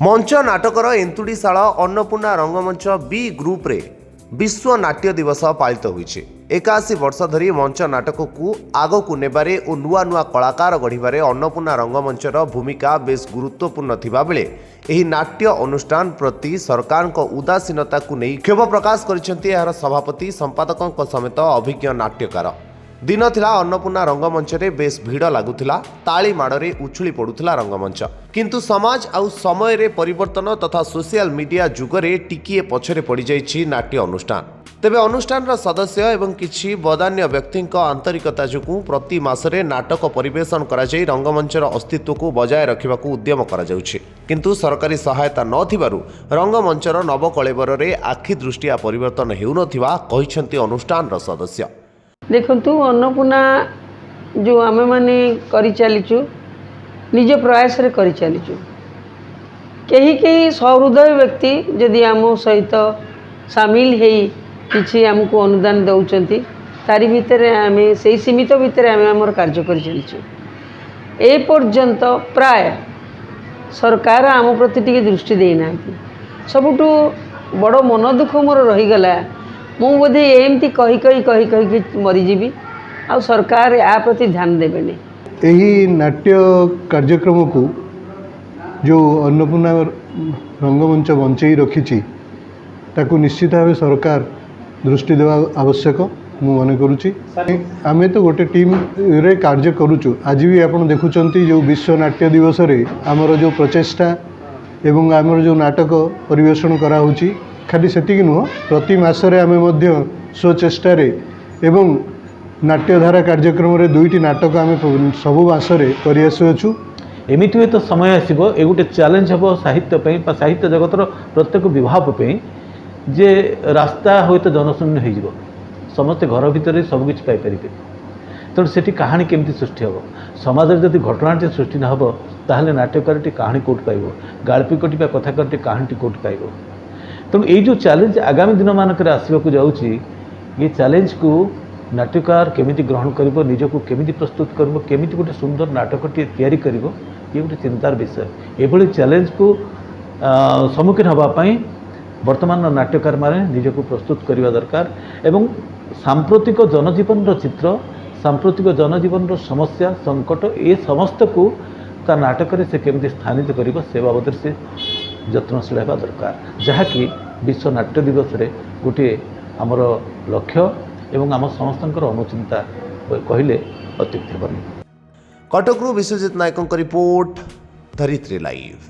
मंच नाटकर एंतुड़ीशाला अन्नपूर्णा रंगमंच B group रे विश्व नाट्य दिवस पालित होइछे। 81 वर्ष धरी मंच नाटक को आगकू नेबारे और नुआ नुआ कलाकार गढ़िबारे अन्नपूर्णा रंगमंचर भूमिका बेस गुरुत्वपूर्ण थिबा बेले एही नाट्य अनुष्ठान प्रति सरकार को उदासीनता को नहीं क्षोभ प्रकाश करिसेंती एहार सभापति संपादकों समेत अभिज्ञ नाट्यकार। दिन थिला अन्नपूर्णा रंगमंच रे बेस भीड़ लगुला, ताली माड़े उछुली पड़ुला रंगमंच, किंतु समाज आउ समय रे परिवर्तन तथा सोशल मीडिया जुगरे टिकिए पछरे पड़ जाइछि नाट्य अनुष्ठान। तेबे अनुष्ठान सदस्य एवं किछि बदान्य व्यक्ति आंतरिकता जुकु प्रति मासरे नाटक परिवेशन करा जाई रंगमंचर अस्तित्व को बजाय रखिबाकू उद्यम करा जाउछि, किंतु सरकारी सहायता नथिबारु रंगमंचर नवकलेबर रे आखि दृष्टिया परिवर्तन हेउनथिबा कहिसेंती अनुष्ठान सदस्य। देखंतु अन्नपूर्णा जो आमे माने करि चलीचु निज प्रयास रे करि चलीचु। कहीं सहृदय व्यक्ति जदि आम सहित सामिल हेई किछि हमको अनुदान दउचंती तारी भितर आमे सेही सीमित भितर आमे हमर कार्य करि चलीचु। ए पर्यंत प्राय सरकार आम प्रति टिके दृष्टि देई नांती। सबुटु बड़ मन दुख मोर रही गला मु बोधे एमती कही कही कही कही मरीजी आ सरकार आ प्रति ध्यान देबेनी। यही नाट्य कार्यक्रम को जो अन्नपूर्णा रंगमंच बंचई रखी ताकू निश्चित भाव सरकार दृष्टि देवा आवश्यक मु मन करुच्ची। आमे तो गोटे टीम रे कार्य करुचु। आज भी आपण देखुचंती जो विश्व नाट्य दिवस रे आमर जो प्रचेष्टा एवं आमर जो नाटक परिवेषण करा होची खाली सेतिक नुह, प्रति मासरे आमे मध्य स्वचेष्टा रे एवं नाट्यधारा कार्यक्रम रे दुईटी नाटक आमे सबु मासरे करि आसुछु। एमिति हुए तो समय आसीबो ए गोटे चैलेंज हबो साहित्य पई बा साहित्य जगतर प्रत्येक विभाग पई जे रास्ता होय तो जनशून्य हो जिवो, समस्त घर भितर सब किछि पाई परिबे। तो सेठी कहानी केमती सृष्टि हबो, समाज रे जदि घटनाटी सृष्टि न हबो ताहले नाट्यकारटी कहानी कोट पाइबो, गाल्पिकटी बा कथाकारटी कहानीटी कोट पाइबो। तेणु ये जो चैलेंज आगामी दिन मानक आसवाक जाऊँगी ये चैलेंज को नाट्यकार केमिति ग्रहण करिवो, निजको केमिति प्रस्तुत करिवो, केमिति गोटे सुंदर नाटकटी तैयारी करिवो, ये गोटे चिंतार विषय। एभली चैलेंज को सम्मुखीन होगापाई वर्तमान नाट्यकार माने निजको प्रस्तुत करवा दरकार एवं सांप्रतिक जनजीवन चित्र, सांप्रतिक जनजीवन समस्या संकट ये समस्त को ता नाटक से केमिति स्थानित करिवो से बाबद से यत्नशील होगा दरकार, जहाँकि विश्व नाट्य दिवस रे गोटे आमर लक्ष्य एवं आम समस्त अनुचिंता कहले अत्युक्ति हेबनी। कटकरू विश्वजित नायकों रिपोर्ट, धरित्री लाइव।